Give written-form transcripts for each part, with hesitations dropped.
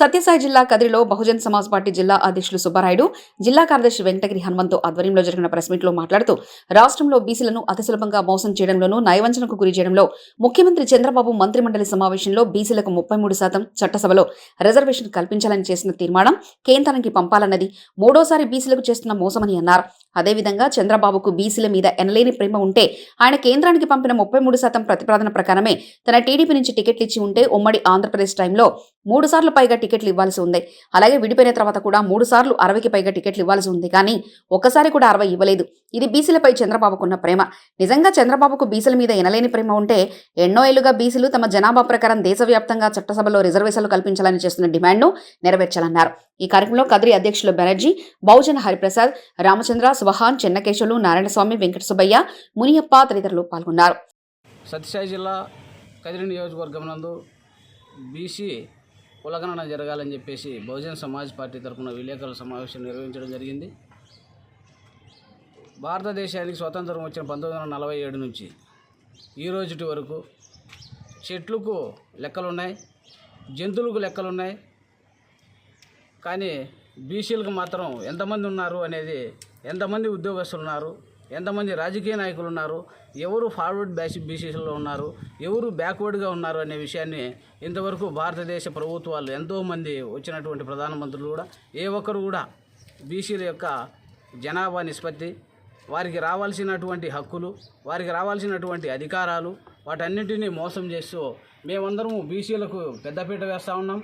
సత్యసాయి జిల్లా కదిరిలో బహుజన్ సమాజ్ పార్టీ జిల్లా అధ్యక్షులు సుబ్బారాయుడు, జిల్లా కార్యదర్శి వెంకటగిరి హనుమంతు ఆధ్వర్యంలో జరిగిన ప్రెస్ మీట్లో మాట్లాడుతూ రాష్ట్రంలో బీసీలను అతి సులభంగా మోసం చేయడంలోనూ నయవంచనకు గురి చేయడంలో ముఖ్యమంత్రి చంద్రబాబు మంత్రిమండలి సమావేశంలో బీసీలకు 33% చట్టసభలో రిజర్వేషన్ కల్పించాలని చేసిన తీర్మానం కేంద్రానికి పంపాలన్నది మూడోసారి బీసీలకు చేస్తున్న మోసమని అన్నారు. అదేవిధంగా చంద్రబాబుకు బీసీల మీద ఎనలేని ప్రేమ ఉంటే ఆయన కేంద్రానికి పంపిన 33% ప్రతిపాదన ప్రకారమే తన టీడీపీ నుంచి టికెట్లు ఇచ్చి ఉంటే ఉమ్మడి ఆంధ్రప్రదేశ్ టైంలో 3 సార్లు పైగా టికెట్లు ఇవ్వాల్సి ఉంది. అలాగే విడిపోయిన తర్వాత కూడా 3 సార్లు 60కి పైగా టికెట్లు ఇవ్వాల్సి ఉంది. కానీ ఒక్కసారి కూడా 60 ఇవ్వలేదు. ఇది బీసీలపై చంద్రబాబుకున్న ప్రేమ. నిజంగా చంద్రబాబుకు బీసీల మీద ఎనలేని ప్రేమ ఉంటే ఎన్నో ఏళ్లుగా బీసీలు తమ జనాభా ప్రకారం దేశవ్యాప్తంగా చట్టసభలో రిజర్వేషన్లు కల్పించాలని చేస్తున్న డిమాండ్ను నెరవేర్చాలన్నారు. ఈ కార్యక్రమంలో కదిరి అధ్యక్షులు బెనర్జీ, బహుజన హరిప్రసాద్, రామచంద్ర, సుబహాన్, చెన్నకేశవులు, నారాయణస్వామి, వెంకట సుబ్బయ్య, మునియప్ప తదితరులు పాల్గొన్నారు. సత్యసాయి జిల్లా కదిరి నియోజకవర్గం నందు బీసీ కులగణన జరగాలని చెప్పేసి బహుజన్ సమాజ్ పార్టీ తరఫున విలేకరుల సమావేశం నిర్వహించడం జరిగింది. భారతదేశానికి స్వాతంత్రం వచ్చిన 1947 నుంచి ఈ రోజుటి వరకు చెట్లకు లెక్కలున్నాయి, జంతువులకు లెక్కలున్నాయి, కానీ బీసీలకు మాత్రం ఎంతమంది ఉన్నారు అనేది, ఎంతమంది ఉద్యోగస్తులు ఉన్నారు, ఎంతమంది రాజకీయ నాయకులు ఉన్నారు, ఎవరు ఫార్వర్డ్ బీసీలో ఉన్నారు, ఎవరు బ్యాక్వర్డ్గా ఉన్నారు అనే విషయాన్ని ఇంతవరకు భారతదేశ ప్రభుత్వాలు ఎంతోమంది వచ్చినటువంటి ప్రధానమంత్రులు కూడా ఏ ఒక్కరు కూడా బీసీల యొక్క జనాభా నిష్పత్తి, వారికి రావాల్సినటువంటి హక్కులు, వారికి రావాల్సినటువంటి అధికారాలు వాటన్నింటినీ మోసం చేస్తూ మేమందరము బీసీలకు పెద్దపీట వేస్తూ ఉన్నాం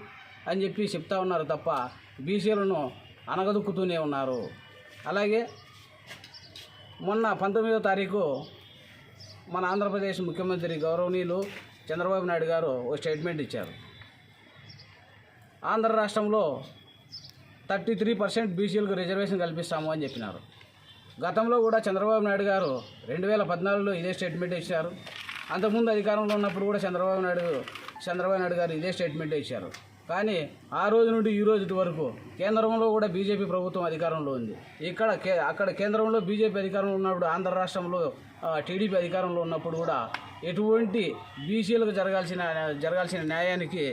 అని చెప్పి చెప్తా ఉన్నారు తప్ప బీసీలను అనగదొక్కుతూనే ఉన్నారు. అలాగే మొన్న 19వ తారీఖు మన ఆంధ్రప్రదేశ్ ముఖ్యమంత్రి గౌరవనీయులు చంద్రబాబు నాయుడు గారు ఓ స్టేట్మెంట్ ఇచ్చారు. ఆంధ్ర రాష్ట్రంలో 33% బీసీలకు రిజర్వేషన్ కల్పిస్తాము అని చెప్పినారు. గతంలో కూడా చంద్రబాబు నాయుడు గారు 2014లో ఇదే స్టేట్మెంట్ ఇచ్చారు. అంతకుముందు అధికారంలో ఉన్నప్పుడు కూడా చంద్రబాబు నాయుడు గారు ఇదే స్టేట్మెంట్ ఇచ్చారు. కానీ ఆ రోజు నుండి ఈ రోజు వరకు కేంద్రంలో కూడా బీజేపీ ప్రభుత్వం అధికారంలో ఉంది. అక్కడ కేంద్రంలో బీజేపీ అధికారంలో ఉన్నప్పుడు, ఆంధ్ర రాష్ట్రంలో టీడీపీ అధికారంలో ఉన్నప్పుడు కూడా ఎటువంటి బీసీలకు జరగాల్సిన న్యాయానికి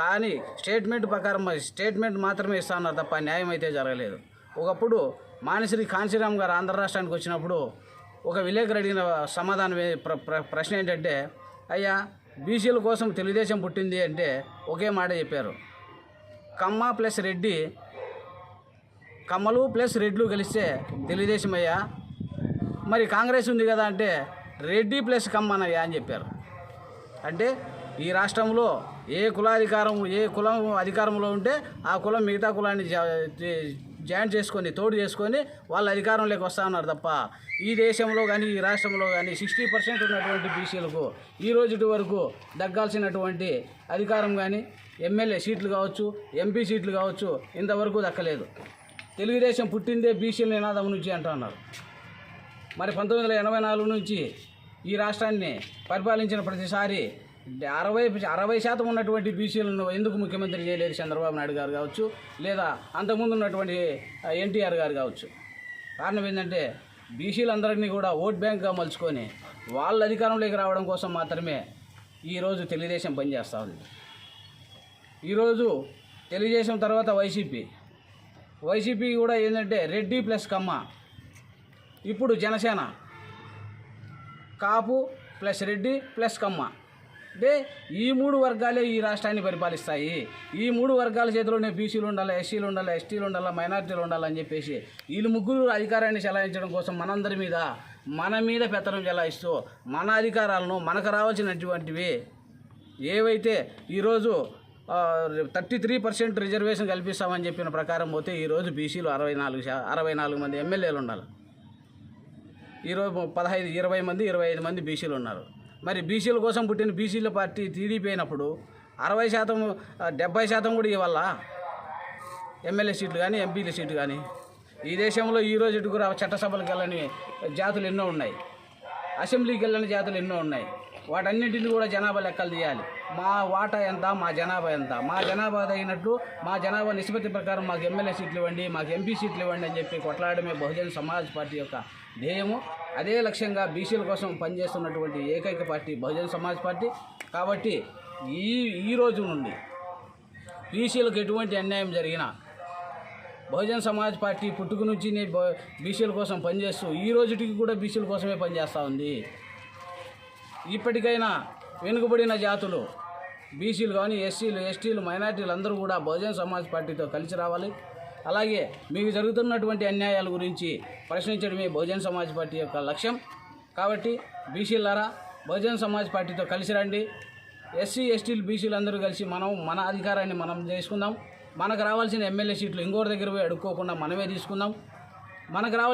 కానీ స్టేట్మెంట్ ప్రకారం స్టేట్మెంట్ మాత్రమే ఇస్తా ఉన్నారు తప్ప న్యాయం అయితే జరగలేదు. ఒకప్పుడు మానిశ్రీ కాంశీరామ్ గారు ఆంధ్ర రాష్ట్రానికి వచ్చినప్పుడు ఒక విలేకరు అడిగిన సమాధానం ప్రశ్న ఏంటంటే, అయ్యా బీసీల కోసం తెలుగుదేశం పుట్టింది అంటే ఒకే మాట చెప్పారు, కమ్మలు ప్లస్ రెడ్లు కలిస్తే తెలుగుదేశం అయ్యా, మరి కాంగ్రెస్ ఉంది కదా అంటే రెడ్డి ప్లస్ కమ్మనయ్యా అని చెప్పారు. అంటే ఈ రాష్ట్రంలో ఏ కులం అధికారంలో ఉంటే ఆ కులం మిగతా కులాన్ని జాయిన్ చేసుకొని తోడు చేసుకొని వాళ్ళ అధికారంలోకి వస్తూ ఉన్నారు తప్ప ఈ దేశంలో కానీ ఈ రాష్ట్రంలో కానీ 60% ఉన్నటువంటి బీసీలకు ఈ రోజు వరకు దక్కాల్సినటువంటి అధికారం కానీ ఎమ్మెల్యే సీట్లు కావచ్చు, ఎంపీ సీట్లు కావచ్చు ఇంతవరకు దక్కలేదు. తెలుగుదేశం పుట్టిందే బీసీల నినాదం నుంచి అంటున్నారు. మరి 1984 నుంచి ఈ రాష్ట్రాన్ని పరిపాలించిన ప్రతిసారి 60% ఉన్నటువంటి బీసీలను ఎందుకు ముఖ్యమంత్రి చేయలేదు చంద్రబాబు నాయుడు గారు కావచ్చు, లేదా అంతకుముందు ఉన్నటువంటి ఎన్టీఆర్ గారు కావచ్చు. కారణం ఏంటంటే బీసీలందరినీ కూడా ఓట్ బ్యాంక్గా మలుచుకొని వాళ్ళ అధికారంలోకి రావడం కోసం మాత్రమే ఈరోజు తెలుగుదేశం పనిచేస్తూ ఉంది. ఈరోజు తెలుగుదేశం తర్వాత వైసీపీ కూడా ఏంటంటే రెడ్డి ప్లస్ కమ్మ, ఇప్పుడు జనసేన కాపు ప్లస్ రెడ్డి ప్లస్ కమ్మ. అంటే ఈ 3 వర్గాలే ఈ రాష్ట్రాన్ని పరిపాలిస్తాయి. ఈ 3 వర్గాల చేతిలోనే బీసీలు ఉండాలి, ఎస్సీలు ఉండాలి, ఎస్టీలు ఉండాలి, మైనారిటీలు ఉండాలని చెప్పేసి వీళ్ళు ముగ్గురు అధికారాన్ని చెలాయించడం కోసం మన మీద పెత్తనం చెలాయిస్తూ మన అధికారాలను మనకు రావాల్సినటువంటివి ఏవైతే ఈరోజు 33% రిజర్వేషన్ కల్పిస్తామని చెప్పిన ప్రకారం పోతే ఈరోజు బీసీలు 64 మంది ఎమ్మెల్యేలు ఉండాలి. ఈరోజు 25 మంది బీసీలు ఉన్నారు. మరి బీసీల కోసం పుట్టిన బీసీల పార్టీ టీడీపీ అయినప్పుడు 60%, 70% కూడా ఇవ్వాల ఎమ్మెల్యే సీట్లు కానీ ఎంపీల సీట్లు కానీ. ఈ దేశంలో ఈ రోజు కూడా చట్టసభలకు వెళ్ళని జాతులు ఎన్నో ఉన్నాయి, అసెంబ్లీకి వెళ్ళని జాతులు ఎన్నో ఉన్నాయి. వాటన్నింటినీ కూడా జనాభా లెక్కలు తీయాలి. మా వాటా ఎంత, మా జనాభా ఎంత, మా జనాభా తగినట్లు మా జనాభా నిష్పత్తి ప్రకారం మాకు ఎమ్మెల్యే సీట్లు ఇవ్వండి, మాకు ఎంపీ సీట్లు ఇవ్వండి అని చెప్పి కొట్లాడమే బహుజన్ సమాజ్ పార్టీ యొక్క ధ్యేయము. అదే లక్ష్యంగా బీసీల కోసం పనిచేస్తున్నటువంటి ఏకైక పార్టీ బహుజన్ సమాజ్ పార్టీ. కాబట్టి ఈ రోజు నుండి బీసీలకు ఎటువంటి అన్యాయం జరిగినా బహుజన్ సమాజ్ పార్టీ పుట్టుక నుంచి బీసీల కోసం పనిచేస్తూ ఈ రోజుటికి కూడా బీసీల కోసమే పనిచేస్తూ ఉంది. ఇప్పటికైనా వెనుకబడిన జాతులు బీసీలు కానీ ఎస్సీలు ఎస్టీలు మైనార్టీలు అందరూ కూడా బహుజన్ సమాజ్ పార్టీతో కలిసి రావాలి. అలాగే మీకు జరుగుతున్నటువంటి అన్యాయాల గురించి ప్రశ్నించడమే బహుజన్ సమాజ్ పార్టీ యొక్క లక్ష్యం. కాబట్టి బీసీలారా బహుజన్ సమాజ్ పార్టీతో కలిసి రండి. ఎస్సీ ఎస్టీలు బీసీలు అందరూ కలిసి మన అధికారాన్ని మనం చేసుకుందాం. మనకు రావాల్సిన ఎమ్మెల్యే సీట్లు ఇంకోటి దగ్గర పోయి అడుక్కోకుండా మనమే తీసుకుందాం. మనకు రావాల్సిన